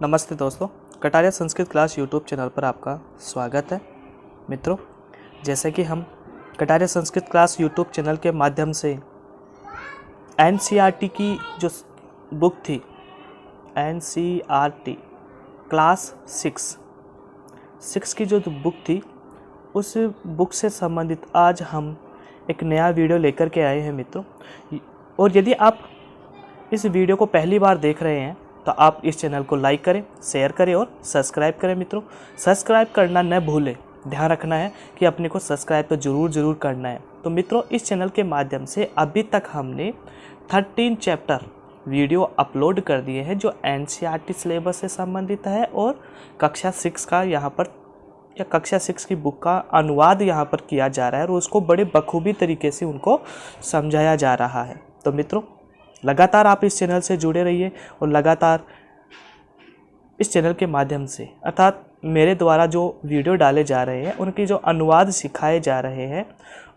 नमस्ते दोस्तों, Kataria Sanskrit class YouTube channel पर आपका स्वागत है। मित्रों, जैसे कि हम Kataria Sanskrit class YouTube channel के माध्यम से एनसीईआरटी की जो बुक थी, एनसीईआरटी क्लास 6 की जो बुक थी, उस बुक से संबंधित आज हम एक नया वीडियो लेकर के आए हैं मित्रों। और यदि आप इस वीडियो को पहली बार देख रहे हैं तो आप इस चैनल को लाइक करें, शेयर करें और सब्सक्राइब करें। मित्रों, सब्सक्राइब करना न भूलें, ध्यान रखना है कि अपने को सब्सक्राइब तो ज़रूर करना है। तो मित्रों, इस चैनल के माध्यम से अभी तक हमने 13 चैप्टर वीडियो अपलोड कर दिए हैं जो एनसीईआरटी सिलेबस से संबंधित है और कक्षा 6 का यहाँ पर या कक्षा 6 की बुक का अनुवाद यहाँ पर किया जा रहा है और उसको बड़े बखूबी तरीके से उनको समझाया जा रहा है। तो मित्रों, लगातार आप इस चैनल से जुड़े रहिए और लगातार इस चैनल के माध्यम से अर्थात मेरे द्वारा जो वीडियो डाले जा रहे हैं, उनकी जो अनुवाद सिखाए जा रहे हैं,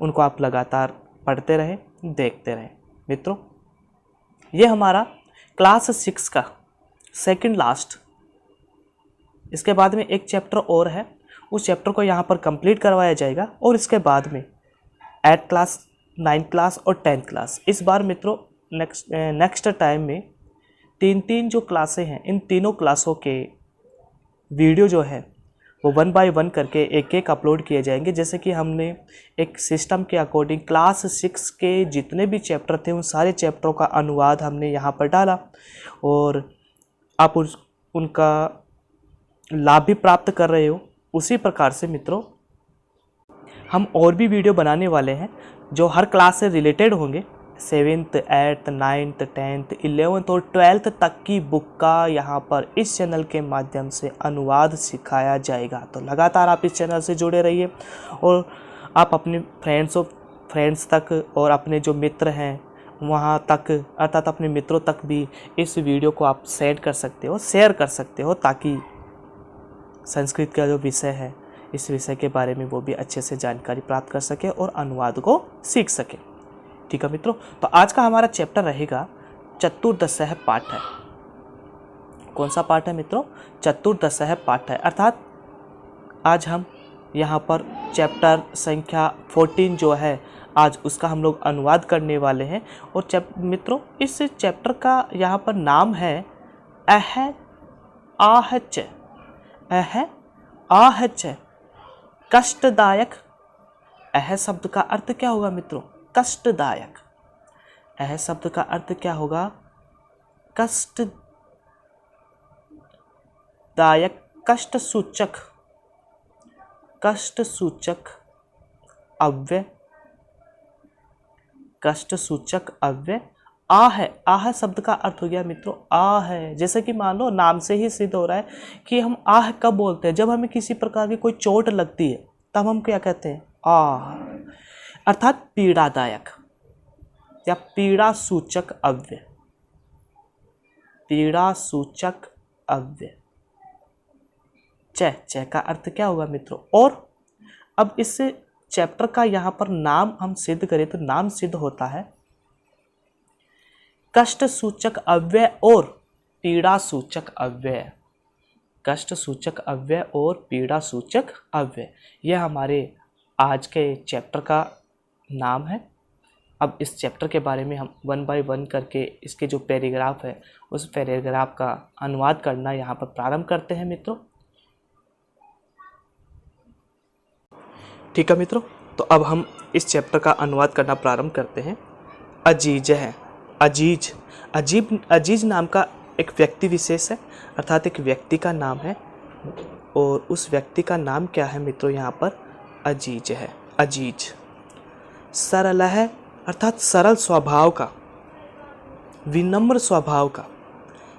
उनको आप लगातार पढ़ते रहें, देखते रहें। मित्रों, ये हमारा क्लास 6 का सेकंड लास्ट, इसके बाद में एक चैप्टर और है, उस चैप्टर को यहाँ पर कंप्लीट करवाया जाएगा और इसके बाद में 8th क्लास, 9th क्लास और 10th क्लास। इस बार मित्रों नेक्स्ट टाइम में तीन जो क्लासें हैं, इन तीनों क्लासों के वीडियो जो है वो 1 बाय 1 करके एक अपलोड किए जाएंगे। जैसे कि हमने एक सिस्टम के अकॉर्डिंग क्लास 6 के जितने भी चैप्टर थे, उन सारे चैप्टरों का अनुवाद हमने यहाँ पर डाला और आप उनका लाभ भी प्राप्त कर रहे हो। उसी प्रकार से मित्रों, हम और भी वीडियो बनाने वाले हैं जो हर क्लास से रिलेटेड होंगे। 7th, 8th, 9th, 10th, 11th और 12th तक की बुक का यहाँ पर इस चैनल के माध्यम से अनुवाद सिखाया जाएगा। तो लगातार आप इस चैनल से जुड़े रहिए और आप अपने फ्रेंड्स तक और अपने जो मित्र हैं वहाँ तक, अर्थात अपने मित्रों तक भी इस वीडियो को आप सेंड कर सकते हो, शेयर कर सकते हो, ताकि संस्कृत का जो विषय है, इस विषय के बारे में वो भी अच्छे से जानकारी प्राप्त कर सके और अनुवाद को सीख सके। ठीक है मित्रों, तो आज का हमारा चैप्टर रहेगा चतुर्दशः पाठ है। कौन सा पाठ है मित्रों? चतुर्दशः पाठ है। अर्थात आज हम यहाँ पर चैप्टर संख्या 14 जो है, आज उसका हम लोग अनुवाद करने वाले हैं। और मित्रों, इस चैप्टर का यहाँ पर नाम है अह आहच। अह आहच, कष्टदायक। अह शब्द का अर्थ क्या होगा मित्रों? कष्टदायक। अह शब्द का अर्थ क्या होगा? कष्टदायक, कष्ट सूचक, कष्ट सूचक अव्यय, कष्ट सूचक अव्यय आह। आह शब्द का अर्थ हो गया मित्रों आह। जैसे कि मान लो नाम से ही सिद्ध हो रहा है कि हम आह कब बोलते हैं? जब हमें किसी प्रकार की कोई चोट लगती है तब हम क्या कहते हैं? आह। अर्थात पीड़ादायक या पीड़ा सूचक अव्यय, पीड़ा सूचक अव्यय। च का अर्थ क्या होगा मित्रों? और अब इस चैप्टर का यहाँ पर नाम हम सिद्ध करें तो नाम सिद्ध होता है कष्ट सूचक अव्यय और पीड़ा सूचक अव्यय। कष्ट सूचक अव्यय और पीड़ा सूचक अव्यय, यह हमारे आज के चैप्टर का नाम है। अब इस चैप्टर के बारे में हम 1 बाय 1 करके इसके जो पैराग्राफ है, उस पैराग्राफ का अनुवाद करना यहाँ पर प्रारंभ करते हैं मित्रों। ठीक है मित्रों, तो अब हम इस चैप्टर का अनुवाद करना प्रारंभ करते हैं। अजीज है। अजीज, अजीज नाम का एक व्यक्ति विशेष है, अर्थात एक व्यक्ति का नाम है और उस व्यक्ति का नाम क्या है मित्रों? यहाँ पर अजीज है। अजीज। सरल है, अर्थात सरल स्वभाव का, विनम्र स्वभाव का,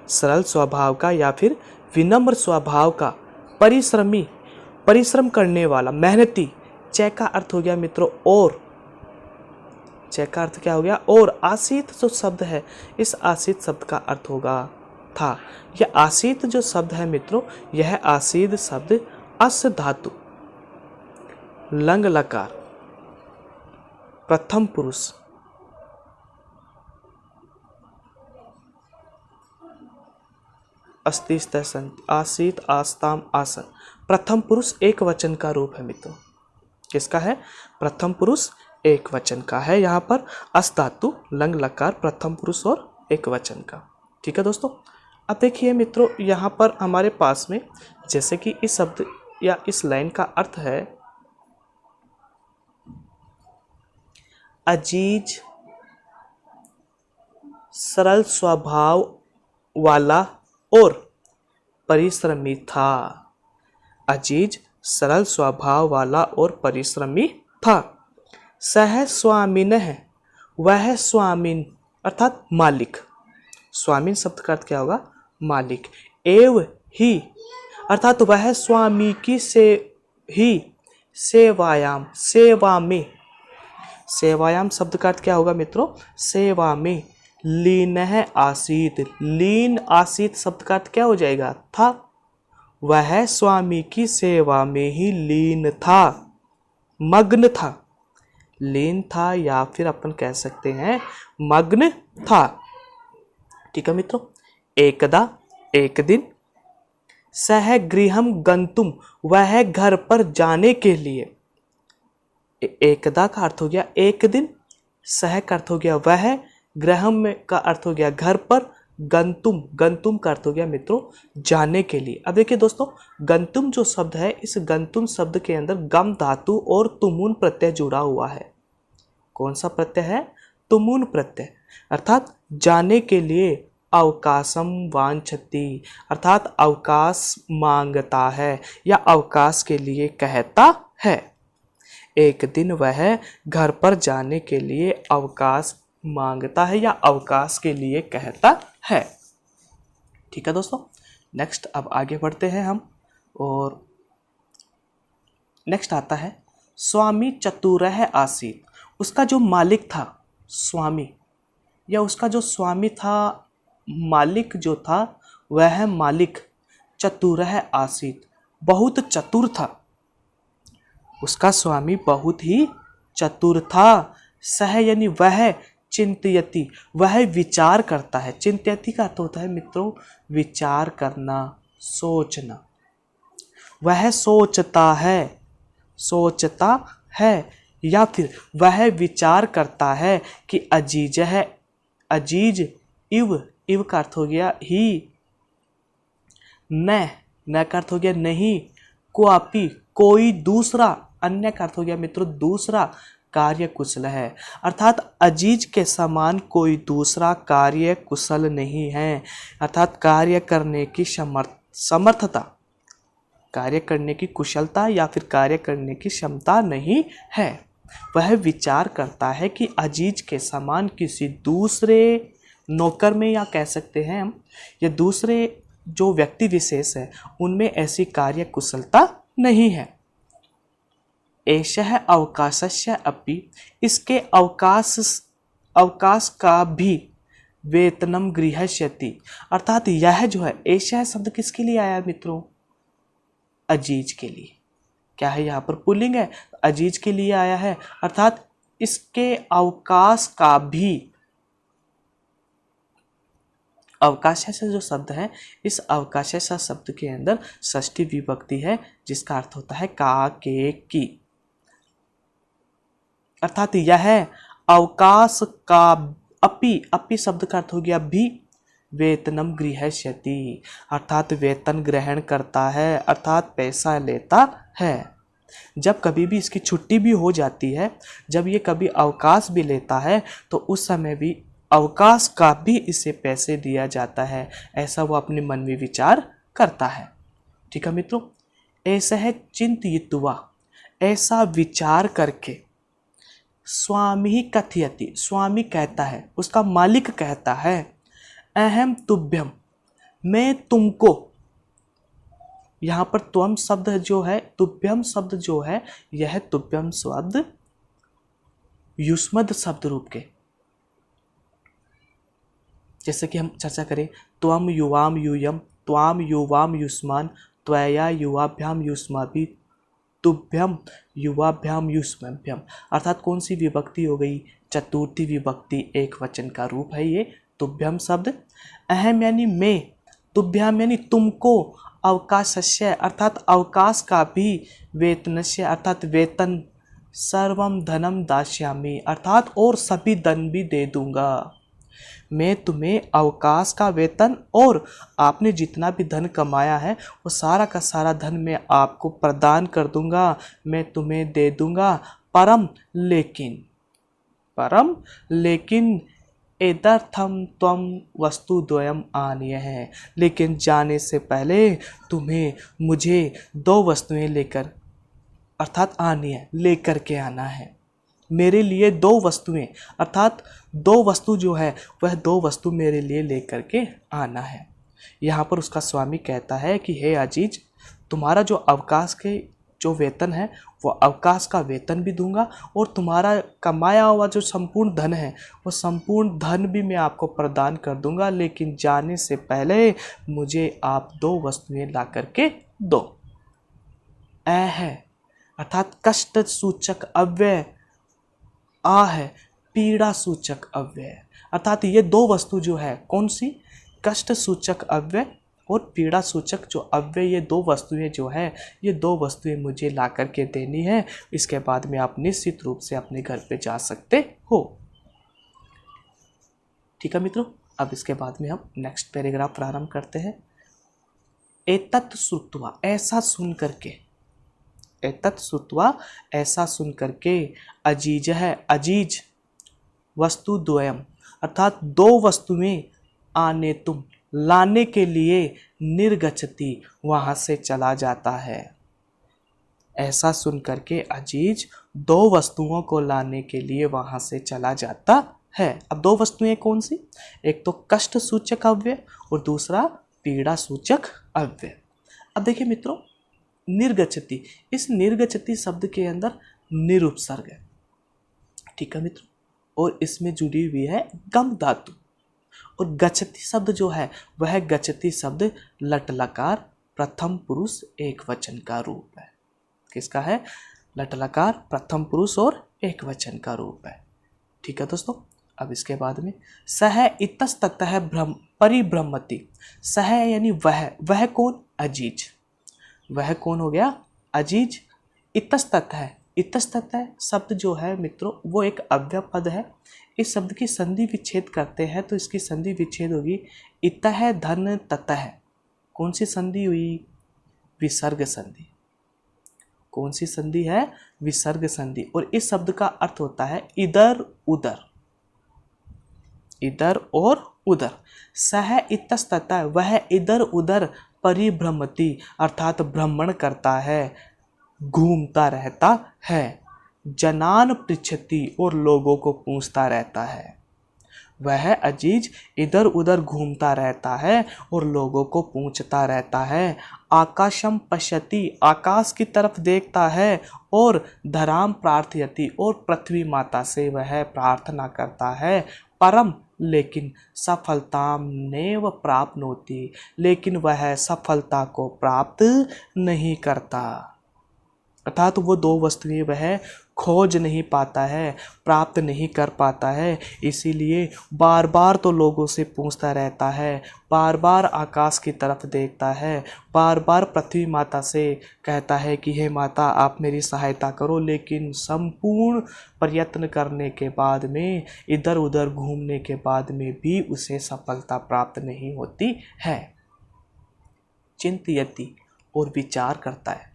सरल स्वभाव का या फिर विनम्र स्वभाव का, परिश्रमी, परिश्रम करने वाला, मेहनती। च का अर्थ हो गया मित्रों और। च का अर्थ क्या हो गया? और। आसीत जो शब्द है, इस आसीत शब्द का अर्थ होगा था। यह आसीत जो शब्द है मित्रों, यह आसीत शब्द अस धातु, लंग लकार, प्रथम पुरुष, अस्तिस्त सन्ति, आसीत आस्ताम आसन। प्रथम पुरुष एक वचन का रूप है मित्रों। किसका है? प्रथम पुरुष एक वचन का है। यहाँ पर अस धातु लंग लकार प्रथम पुरुष और एक वचन का। ठीक है दोस्तों। अब देखिए मित्रों, यहाँ पर हमारे पास में जैसे कि इस शब्द या इस लाइन का अर्थ है अजीज, सरल स्वभाव वाला और परिश्रमी था। अजीज, सरल स्वभाव वाला और परिश्रमी था। सह स्वामिनः, वह स्वामिन अर्थात मालिक। स्वामिन शब्द का अर्थ क्या होगा? मालिक। एव ही अर्थात वह स्वामी की से ही सेवायाम, सेवा में। सेवायाम शब्द का अर्थ क्या होगा मित्रों? सेवा में। लीन है आसीत, लीन आसीत शब्द का अर्थ क्या हो जाएगा? था। वह स्वामी की सेवा में ही लीन था, मग्न था। लीन था या फिर अपन कह सकते हैं मग्न था। ठीक है मित्रों। एकदा, एक दिन। सह गृहम गंतुम, वह घर पर जाने के लिए। एकदा का अर्थ हो गया एक दिन, सह का अर्थ हो गया वह, गृहम में का अर्थ हो गया घर पर, गंतुम, गंतुम का अर्थ हो गया मित्रों जाने के लिए। अब देखिए दोस्तों, गंतुम जो शब्द है, इस गंतुम शब्द के अंदर गम धातु और तुमुन प्रत्यय जुड़ा हुआ है। कौन सा प्रत्यय है? तुमुन प्रत्यय। अर्थात जाने के लिए अवकाशम वांछति, अर्थात अवकाश मांगता है या अवकाश के लिए कहता है। एक दिन वह घर पर जाने के लिए अवकाश मांगता है या अवकाश के लिए कहता है। ठीक है दोस्तों। नेक्स्ट अब आगे बढ़ते हैं हम, और नेक्स्ट आता है स्वामी चतुरः आसीत। उसका जो मालिक था, स्वामी या उसका जो स्वामी था, मालिक जो था, वह मालिक चतुरः आसीत, बहुत चतुर था। उसका स्वामी बहुत ही चतुर था। सह यानी वह, चिंतयति वह विचार करता है। चिंतयति का अर्थ होता है मित्रों विचार करना, सोचना। वह सोचता है, सोचता है या फिर वह विचार करता है कि अजीज है, अजीज इव, इव का अर्थ हो गया ही, न का अर्थ हो गया नहीं, क्वापी कोई दूसरा, अन्य का अर्थ हो गया मित्रों दूसरा, कार्य कुशल है। अर्थात अजीज के समान कोई दूसरा कार्य कुशल नहीं है। अर्थात कार्य करने की समर्थता, कार्य करने की कुशलता या फिर कार्य करने की क्षमता नहीं है। वह विचार करता है कि अजीज के समान किसी दूसरे नौकर में, या कह सकते हैं हम, या दूसरे जो व्यक्ति विशेष है उनमें ऐसी कार्य कुशलता नहीं है। एषः अवकाशस्य अपि, इसके अवकाश का भी वेतनम गृह्यति। अर्थात यह जो है, एषः शब्द किसके लिए आया मित्रों? अजीज के लिए। क्या है यहाँ पर? पुल्लिंग है, अजीज के लिए आया है। अर्थात इसके अवकाश का भी, अवकाश से जो शब्द है, इस अवकाश से शब्द के अंदर षष्ठी विभक्ति है जिसका अर्थ होता है का, के, की। अर्थात यह अवकाश का अपि, अपि शब्द का अर्थ हो गया भी, वेतनम गृह्यति अर्थात वेतन ग्रहण करता है, अर्थात पैसा लेता है। जब कभी भी इसकी छुट्टी भी हो जाती है, जब ये कभी अवकाश भी लेता है, तो उस समय भी अवकाश का भी इसे पैसे दिया जाता है। ऐसा वो अपने मन में विचार करता है। ठीक है मित्रों। ऐसा है चिंतयित्वा, ऐसा विचार करके। स्वामी कथयति, स्वामी कहता है, उसका मालिक कहता है, अहम तुभ्यम, मैं तुमको। यहाँ पर त्वम शब्द जो है, तुभ्यम शब्द जो है, यह तुभ्यम शब्द युष्मद शब्द रूप के, जैसे कि हम चर्चा करें, त्वम युवाम यूयम, त्वाम युवाम युष्मान, त्वया युवाभ्याम युष्माभि, तुभ्यम युवाभ्याम युष्मभ्यम। अर्थात कौन सी विभक्ति हो गई? चतुर्थी विभक्ति, एक वचन का रूप है ये तुभ्यम शब्द। अहम यानी मैं, तुभ्याम यानी तुमको, अवकाशस्य अर्थात अवकाश का भी, वेतनस्य अर्थात वेतन, सर्वम धनम दास्यामि अर्थात और सभी धन भी दे दूंगा। मैं तुम्हें अवकाश का वेतन और आपने जितना भी धन कमाया है वो सारा का सारा धन मैं आपको प्रदान कर दूंगा, मैं तुम्हें दे दूंगा। परम लेकिन एतर्थम त्वम वस्तु द्वयम आनीय है, लेकिन जाने से पहले तुम्हें मुझे 2 वस्तुएं लेकर अर्थात आनी है, लेकर के आना है। मेरे लिए 2 वस्तुएं अर्थात 2 वस्तु जो है वह 2 वस्तु मेरे लिए लेकर के आना है। यहाँ पर उसका स्वामी कहता है कि हे अजीज, तुम्हारा जो अवकाश के जो वेतन है वो अवकाश का वेतन भी दूंगा और तुम्हारा कमाया हुआ जो संपूर्ण धन है वो संपूर्ण धन भी मैं आपको प्रदान कर दूंगा, लेकिन जाने से पहले मुझे आप 2 वस्तुएं ला करके दो। ए है अर्थात कष्ट सूचक अव्यय, आ है पीड़ा सूचक अव्यय, अर्थात ये 2 वस्तु जो है कौन सी, कष्ट सूचक अव्यय और पीड़ा सूचक जो अव्यय, ये 2 वस्तुएं जो है ये 2 वस्तुएं मुझे ला करके देनी है। इसके बाद में आप निश्चित रूप से अपने घर पे जा सकते हो। ठीक है मित्रों, अब इसके बाद में हम नेक्स्ट पैराग्राफ प्रारंभ करते हैं। एतत् श्रुत्वा ऐसा सुन करके, एतत् श्रुत्वा ऐसा सुन करके, अजीज है अजीज, वस्तु द्वयम अर्थात 2 वस्तुएं, आने तुम लाने के लिए, निर्गच्छति वहां से चला जाता है। ऐसा सुन करके अजीज 2 वस्तुओं को लाने के लिए वहां से चला जाता है। अब 2 वस्तुएं कौन सी, एक तो कष्ट सूचक अव्यय और दूसरा पीड़ा सूचक अव्यय। अब देखिए मित्रों, निर्गच्छति, इस निर्गच्छति शब्द के अंदर निरुपसर्ग है। ठीक है मित्रों, और इसमें जुड़ी हुई है गम धातु, और गच्छति शब्द जो है वह गच्छति शब्द लट लकार प्रथम पुरुष एक वचन का रूप है। किसका है, लट लकार प्रथम पुरुष और एक वचन का रूप है। ठीक है दोस्तों, अब इसके बाद में सह इतस्ततः भ्रम परिभ्रमति, सह यानी वह कौन, अजीज, वह कौन हो गया, अजीज। इतस्ततः, इतस्ततः शब्द जो है मित्रों वो एक अव्यय पद है। इस शब्द की संधि विच्छेद करते हैं तो इसकी संधि विच्छेद होगी इतः धन ततः। कौन सी संधि हुई, विसर्ग संधि। कौन सी संधि है, विसर्ग संधि। और इस शब्द का अर्थ होता है इधर उधर, इधर और उधर। सह इतस्ततः वह इधर उधर, परिभ्रमति अर्थात भ्रमण करता है, घूमता रहता है, जनान पृच्छति और लोगों को पूछता रहता है। वह अजीज इधर उधर घूमता रहता है और लोगों को पूछता रहता है। आकाशम पश्यति आकाश की तरफ देखता है, और धराम प्रार्थयति और पृथ्वी माता से वह प्रार्थना करता है। परम लेकिन सफलता नेव प्राप्नोति, लेकिन वह सफलता को प्राप्त नहीं करता, अर्थात वो 2 वस्तुएं वह खोज नहीं पाता है, प्राप्त नहीं कर पाता है। इसीलिए बार बार तो लोगों से पूछता रहता है, बार बार आकाश की तरफ देखता है, बार बार पृथ्वी माता से कहता है कि हे माता आप मेरी सहायता करो, लेकिन संपूर्ण प्रयत्न करने के बाद में, इधर उधर घूमने के बाद में भी उसे सफलता प्राप्त नहीं होती है। चिंतयति और विचार करता है,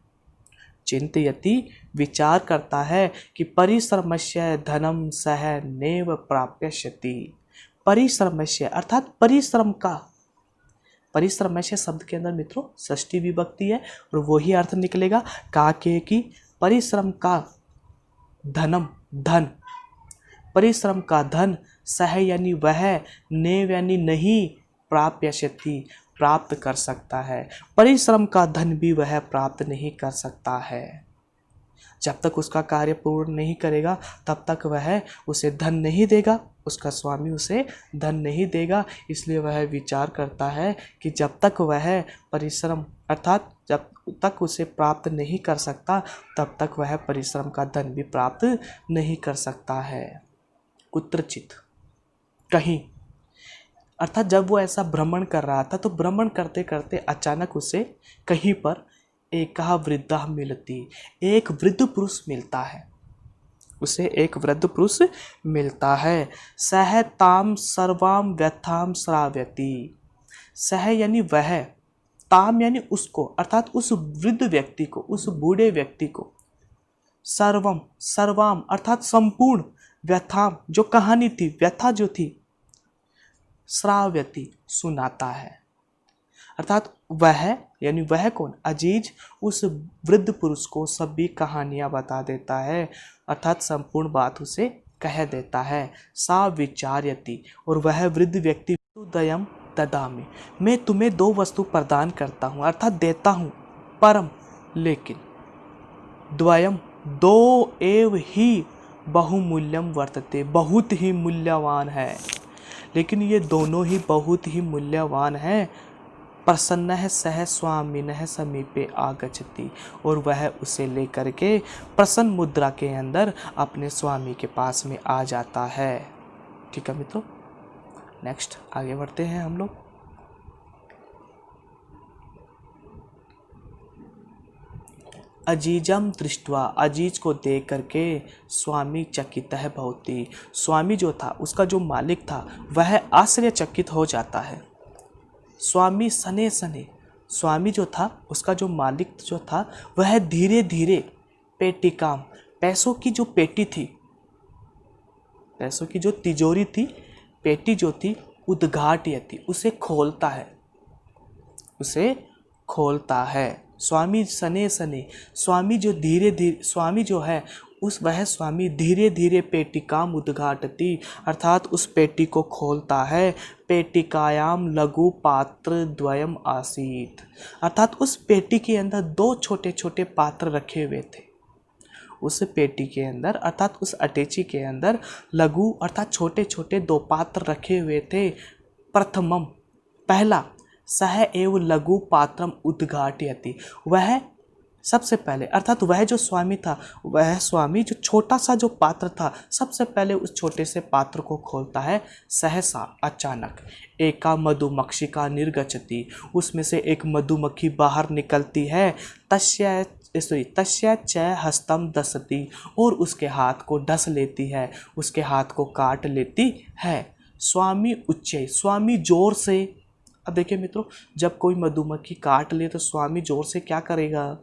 चिंतयति विचार करता है कि परिश्रमस्य धनम सह नेव प्राप्यष्यति। परिश्रमस्य अर्थात परिश्रम का, परिश्रमस्य शब्द के अंदर मित्रों षष्ठी विभक्ति है और वही अर्थ निकलेगा का के कि परिश्रम का धनम धन, परिश्रम का धन, सह यानी वह, नेव यानी नहीं, प्राप्यष्यति प्राप्त कर सकता है। परिश्रम का धन भी वह प्राप्त नहीं कर सकता है। जब तक उसका कार्य पूर्ण नहीं करेगा तब तक वह उसे धन नहीं देगा, उसका स्वामी उसे धन नहीं देगा। इसलिए वह विचार करता है कि जब तक वह परिश्रम अर्थात जब तक उसे प्राप्त नहीं कर सकता तब तक वह परिश्रम का धन भी प्राप्त नहीं कर सकता है। कुत्रचित कहीं, अर्थात जब वो ऐसा भ्रमण कर रहा था तो भ्रमण करते करते अचानक उसे कहीं पर एक वृद्धा मिलती, एक वृद्ध पुरुष मिलता है, उसे एक वृद्ध पुरुष मिलता है। सह ताम सर्वाम व्यथाम श्राव्यति। सह यानी वह, ताम यानी उसको, अर्थात उस वृद्ध व्यक्ति को, उस बूढ़े व्यक्ति को, सर्वम सर्वाम अर्थात संपूर्ण, व्यथाम जो कहानी थी, व्यथा जो थी, श्राव्यति सुनाता है। अर्थात वह यानी वह कौन, अजीज उस वृद्ध पुरुष को सभी कहानियां बता देता है, अर्थात संपूर्ण बात उसे कह देता है। सा विचार्यति और वह वृद्ध व्यक्ति, दयम ददामि मैं तुम्हें दो वस्तु प्रदान करता हूँ, अर्थात देता हूँ, परम लेकिन, द्वयम दो एव ही बहुमूल्यम वर्तते बहुत ही मूल्यवान है, लेकिन ये दोनों ही बहुत ही मूल्यवान है। प्रसन्न है सह स्वामिनः समीपे आगच्छति और वह उसे लेकर के प्रसन्न मुद्रा के अंदर अपने स्वामी के पास में आ जाता है। ठीक है मित्रों, नेक्स्ट आगे बढ़ते हैं हम लोग। अजीजम दृष्टवा, अजीज को देख करके स्वामी चकित है भवति, स्वामी जो था, उसका जो मालिक था, वह आश्चर्यचकित हो जाता है। स्वामी सने सने, स्वामी जो था, उसका जो मालिक जो था, वह धीरे धीरे पेटिकाम, पैसों की जो पेटी थी, पैसों की जो तिजोरी थी, पेटी जो थी, उद्घाटयति उसे खोलता है, उसे खोलता है। स्वामी सने सने, स्वामी जो धीरे धीरे, स्वामी जो है वह स्वामी धीरे धीरे पेटिकाम उद्घाटति अर्थात उस पेटी को खोलता है। पेटिकायाम लघु पात्र द्वयम आसीत, अर्थात उस पेटी के अंदर दो छोटे छोटे पात्र रखे हुए थे। उस पेटी के अंदर अर्थात उस अटैची के अंदर लघु अर्थात छोटे छोटे दो पात्र रखे हुए थे। प्रथमम पहला, सह एव लघु पात्रम उद्घाटयति, वह सबसे पहले अर्थात वह जो स्वामी था, वह स्वामी जो छोटा सा जो पात्र था, सबसे पहले उस छोटे से पात्र को खोलता है। सहसा अचानक, एका मधुमक्षिका निर्गच्छति, उसमें से एक मधुमक्खी बाहर निकलती है। तस्य च हस्तम दसती, और उसके हाथ को डस लेती है, उसके हाथ को काट लेती है। स्वामी उच्चै, स्वामी जोर से। अब देखिए मित्रों, जब कोई मधुमक्खी काट ले तो स्वामी जोर से क्या करेगा,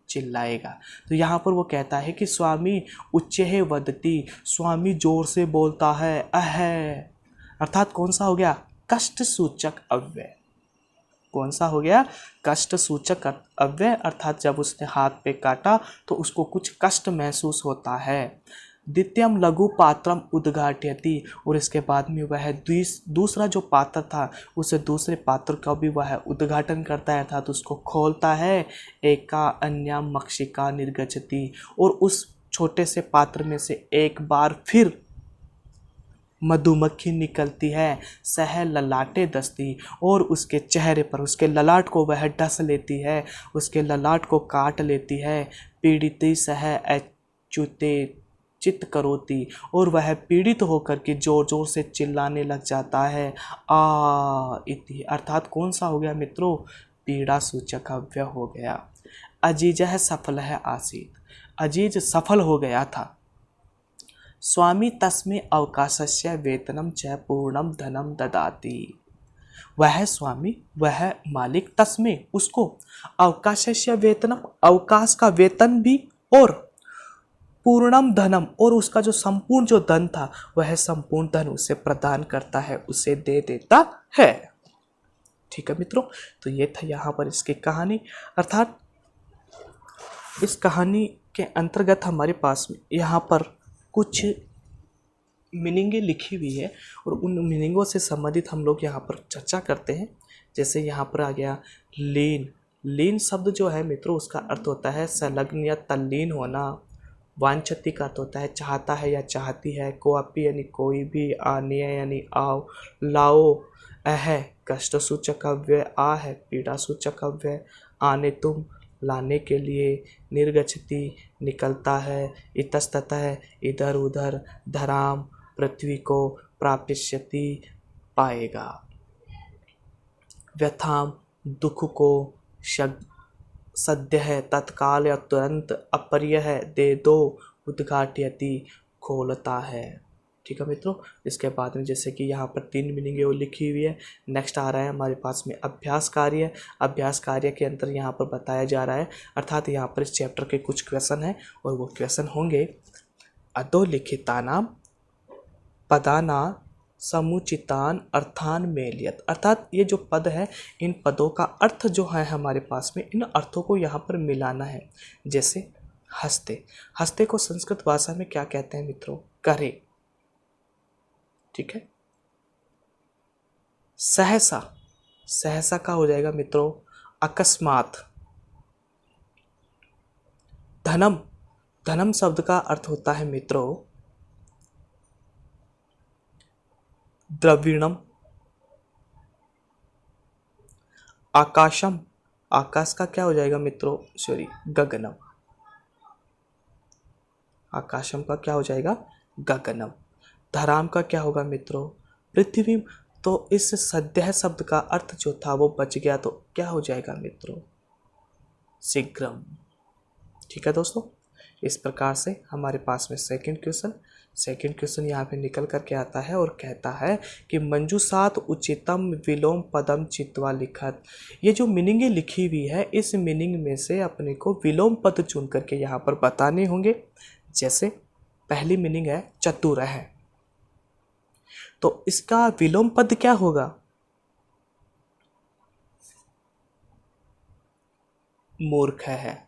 चिल्लाएगा। तो यहाँ पर वो कहता है कि स्वामी उच्चैः वदति, स्वामी जोर से बोलता है। अर्थात कौन सा हो गया, कष्ट सूचक अव्यय। कौन सा हो गया, कष्ट सूचक अव्यय, अर्थात जब उसने हाथ पे काटा तो उसको कुछ कष्ट महसूस होता है। द्वितीयम लघु पात्रम उद्घाटयति, और इसके बाद में वह दूसरा जो पात्र था, उसे दूसरे पात्र का भी वह उद्घाटन करता है, अर्थात उसको खोलता है। एका अन्यम मक्षिका निर्गच्छति, और उस छोटे से पात्र में से एक बार फिर मधुमक्खी निकलती है। सह ललाटे दस्ती, और उसके चेहरे पर, उसके ललाट को वह डस लेती है, उसके ललाट को काट लेती है। पीड़िति सह अच्युते चित करोती, और वह पीड़ित होकर के जोर जोर से चिल्लाने लग जाता है। इति, अर्थात कौन सा हो गया मित्रों, पीड़ा सूचक अव्यय हो गया। अजीजः सफल है आसीत, अजीज सफल हो गया था। स्वामी तस्मै अवकाशस्य वेतनम च पूर्णम धनम ददाति, वह स्वामी, वह मालिक, तस्मै उसको, अवकाशस्य वेतनम अवकाश का वेतन भी, और पूर्णम धनम और उसका जो संपूर्ण जो धन था, वह संपूर्ण धन उसे प्रदान करता है, उसे दे देता है। ठीक है मित्रों, तो ये था यहाँ पर इसकी कहानी। अर्थात इस कहानी के अंतर्गत हमारे पास में यहाँ पर कुछ मीनिंगें लिखी हुई है, और उन मीनिंगों से संबंधित हम लोग यहाँ पर चर्चा करते हैं। जैसे यहाँ पर आ गया लीन। लीन शब्द जो है मित्रों, उसका अर्थ होता है संलग्न या तल्लीन होना। वांछति का अर्थ होता है चाहता है या चाहती है। कोअपि यानी कोई भी। आनीय यानी आओ, लाओ। अह कष्ट सूचक अव्यय, आ है पीड़ा सूचक अव्यय, आने तुम, लाने के लिए। निर्गच्छति निकलता है। इतस्ततः इधर उधर। धराम पृथ्वी को। प्राप्यष्यति पाएगा। व्यथाम दुख को सद्य है तत्काल या तुरंत अपरिय दे दो उद्घाटयति खोलता है। ठीक है मित्रों, इसके बाद में जैसे कि यहाँ पर 3 मीनिंग है वो लिखी हुई है। नेक्स्ट आ रहा है हमारे पास में अभ्यास कार्य। अभ्यास कार्य के अंदर यहाँ पर बताया जा रहा है, अर्थात यहाँ पर इस चैप्टर के कुछ क्वेश्चन हैं और वो क्वेश्चन होंगे अधोलिखितानां पदाना समुचितान अर्थान मेलियत, अर्थात ये जो पद है इन पदों का अर्थ जो है हमारे पास में इन अर्थों को यहाँ पर मिलाना है। जैसे हस्ते, हस्ते को संस्कृत भाषा में क्या कहते हैं मित्रों? करे। ठीक है। सहसा, सहसा का हो जाएगा मित्रों अकस्मात। धनम, धनम शब्द का अर्थ होता है मित्रों द्रविणम। आकाशम, आकाश का क्या हो जाएगा मित्रों? Sorry, Gangnam. आकाशम का क्या हो जाएगा? गगनम। धराम का क्या होगा मित्रों? पृथ्वी। तो इस सद्य शब्द का अर्थ जो था वो बच गया, तो क्या हो जाएगा मित्रों? शीघ्रम। ठीक है दोस्तों, इस प्रकार से हमारे पास में सेकंड क्वेश्चन यहाँ पे निकल करके आता है और कहता है कि मंजूषात उचितम विलोम पदम चित्वा लिखत। ये जो मीनिंगें लिखी हुई है इस मीनिंग में से अपने को विलोम पद चुन करके यहाँ पर बताने होंगे। जैसे पहली मीनिंग है चतुर है, तो इसका विलोम पद क्या होगा? मूर्ख है।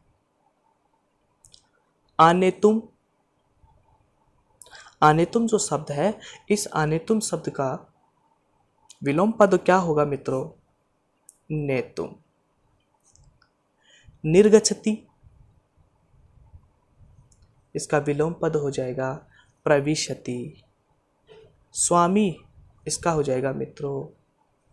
आनेतुम, आनेतुम जो शब्द है इस आनेतुम शब्द का विलोम पद क्या होगा मित्रों? नेतुम। निर्गच्छति, इसका विलोम पद हो जाएगा प्रविशति। स्वामी, इसका हो जाएगा मित्रों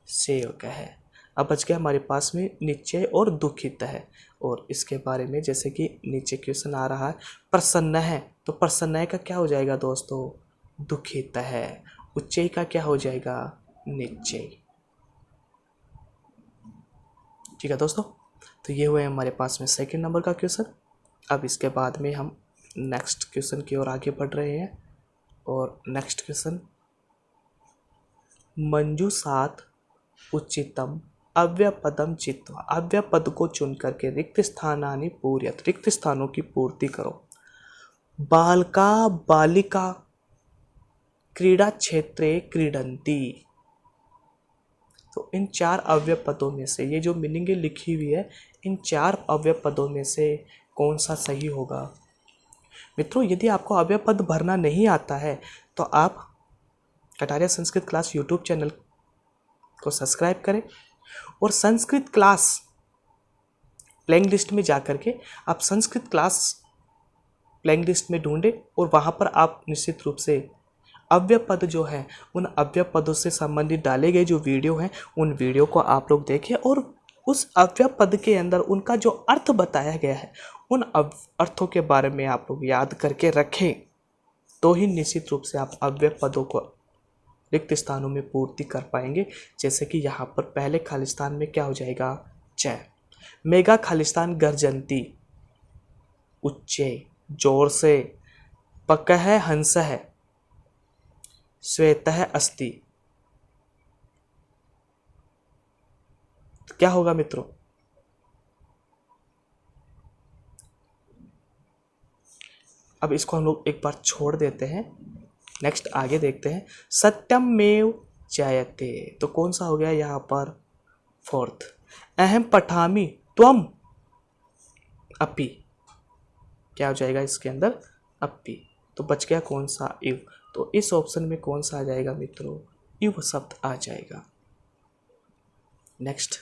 सेवक है। अब बच गया हमारे पास में निश्चय और दुखित है, और इसके बारे में जैसे कि नीचे क्वेश्चन आ रहा है प्रसन्न है, तो प्रसन्न है का क्या हो जाएगा दोस्तों? दुखित है। उच्चय का क्या हो जाएगा? निश्चय। ठीक है दोस्तों, तो ये हुए हमारे पास में सेकंड नंबर का क्वेश्चन। अब इसके बाद में हम नेक्स्ट क्वेश्चन की ओर आगे बढ़ रहे हैं, और नेक्स्ट क्वेश्चन मंजूषात उचितम अव्यपदम चित्वा, अव्यय पद को चुन करके रिक्त स्थानानि पूर्यत, रिक्त स्थानों की पूर्ति करो। बालका बालिका क्रीड़ा क्षेत्रे क्रीडंती, तो इन 4 अव्यय पदों में से ये जो मीनिंगें लिखी हुई है इन 4 अव्यय पदों में से कौन सा सही होगा? मित्रों, यदि आपको अव्यय पद भरना नहीं आता है तो आप Kataria Sanskrit class YouTube channel को सब्सक्राइब करें और संस्कृत क्लास प्लेइंग लिस्ट में जाकर के आप संस्कृत क्लास प्लेइंग लिस्ट में ढूंढें और वहाँ पर आप निश्चित रूप से अव्यय पद जो है उन अव्यय पदों से संबंधित डाले गए जो वीडियो हैं उन वीडियो को आप लोग देखें और उस अव्यय पद के अंदर उनका जो अर्थ बताया गया है उन अर्थों के बारे में आप लोग याद करके रखें, तो ही निश्चित रूप से आप अव्यय पदों को रिक्त स्थानों में पूर्ति कर पाएंगे। जैसे कि यहाँ पर पहले खालिस्तान में क्या हो जाएगा? च। मेगा खालिस्तान गर्जंती, उच्चे जोर से। पक है हंस है, श्वेत है अस्ति। तो क्या होगा मित्रों? अब इसको हम लोग एक बार छोड़ देते हैं, नेक्स्ट आगे देखते हैं। सत्यमेव जयते, तो कौन सा हो गया यहाँ पर? फोर्थ। अहम पठामी त्वम अपि, क्या हो जाएगा इसके अंदर? अपि। तो बच गया कौन सा? इव। तो इस ऑप्शन में कौन सा आ जाएगा मित्रों? इव शब्द आ जाएगा। नेक्स्ट,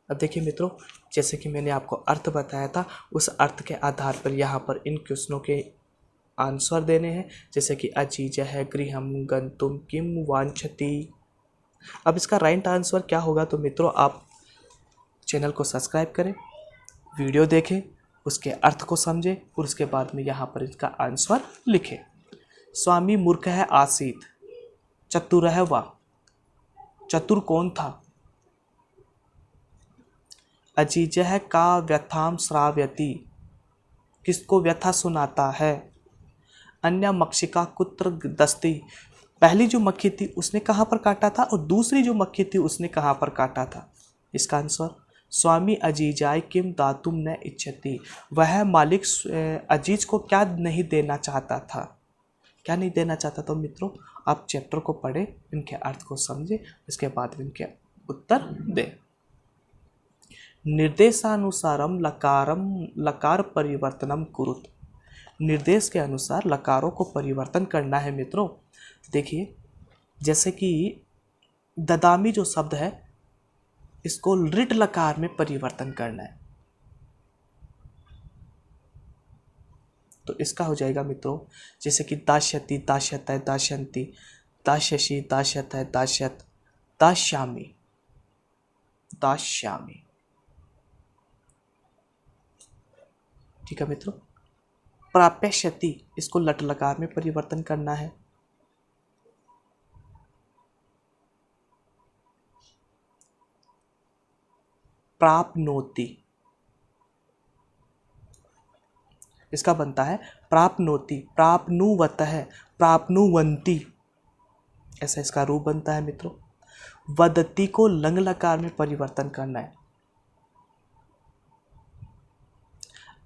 अब देखिए मित्रों, जैसे कि मैंने आपको अर्थ बताया था उस अर्थ के आधार पर यहाँ पर इन क्वेश्चनों के आंसर देने हैं। जैसे कि अजीज है, गृहम, गंतुम, किम वांछति। अब इसका राइट आंसर क्या होगा? तो मित्रों आप चैनल को सब्सक्राइब करें, वीडियो देखें, उसके अर्थ को समझें और उसके बाद में यहाँ पर इसका आंसर लिखें। स्वामी मूर्ख है आसीत, चतुर है वा। चतुर कौन था? अजीजह का व्यथाम श्राव्यति, किसको व्यथा सुनाता है? अन्य मक्षिका कुत्र दस्ती, पहली जो मक्खी थी उसने कहाँ पर काटा था और दूसरी जो मक्खी थी उसने कहाँ पर काटा था? इसका आंसर स्वामी अजीजाय किम दातुम न इच्छति, वह मालिक अजीज को क्या नहीं देना चाहता था? क्या नहीं देना चाहता? तो मित्रों आप चैप्टर को पढ़ें, इनके अर्थ को समझें, इसके बाद इनके उत्तर दें। निर्देशानुसारम लकार परिवर्तनम कुरुत, निर्देश के अनुसार लकारों को परिवर्तन करना है मित्रों। देखिए जैसे कि ददामी जो शब्द है इसको लिट लकार में परिवर्तन करना है, तो इसका हो जाएगा मित्रों जैसे कि दास्यति दास्यत है दास्यंती, दास्यसी दास्यत है दास्यत, दास्यामी दास्यामी। ठीक है मित्रों। प्राप्यस्यति इसको लट लकार में परिवर्तन करना है, प्राप्नोति, इसका बनता है प्राप्नोति, प्राप्नुवतः प्राप्नुवंती, ऐसा इसका रूप बनता है मित्रों। वदति को लंग लकार में परिवर्तन करना है,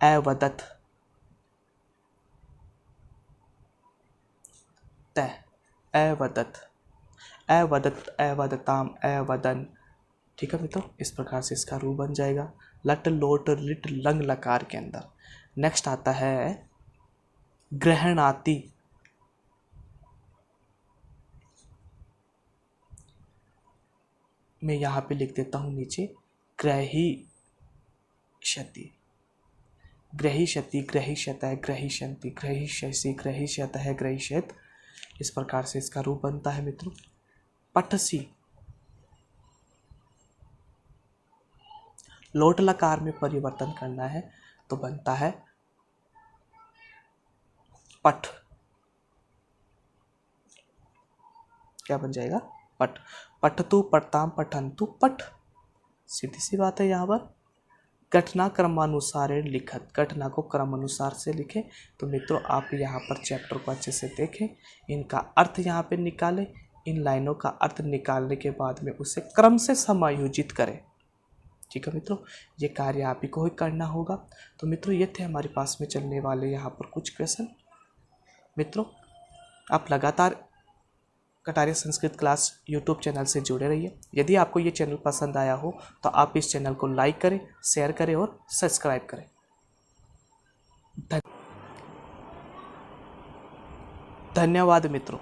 अवदत तय, अवदत अवदत अवदताम अवदन। ठीक है मित्रों, इस प्रकार से इसका रूप बन जाएगा लट लोट लिट लंग लकार के अंदर। नेक्स्ट आता है ग्रहणाति, मैं यहां पे लिख देता हूं नीचे ग्रही क्षति, ग्रहीष्यति ग्रहीष्यत है ग्रहीष्यन्ति ग्रहीष्यसि ग्रहीष्यत है ग्रहीष्यत, इस प्रकार से इसका रूप बनता है मित्रों। पठसी लोट लकार में परिवर्तन करना है तो बनता है पठ, क्या बन जाएगा? पठ। पठतु पठताम पठन्तु पठ, सीधी सी बात है। यहाँ पर घटना क्रमानुसार लिखत, घटना को क्रमानुसार से लिखें। तो मित्रों आप यहाँ पर चैप्टर को अच्छे से देखें, इनका अर्थ यहाँ पे निकालें, इन लाइनों का अर्थ निकालने के बाद में उसे क्रम से समायोजित करें। ठीक है मित्रों, ये कार्य आप ही को ही करना होगा। तो मित्रों ये थे हमारे पास में चलने वाले यहाँ पर कुछ क्वेश्चन। मित्रों आप लगातार Kataria Sanskrit class YouTube channel से जुड़े रहिए। यदि आपको ये चैनल पसंद आया हो तो आप इस चैनल को लाइक करें, शेयर करें और सब्सक्राइब करें। धन्यवाद मित्रों।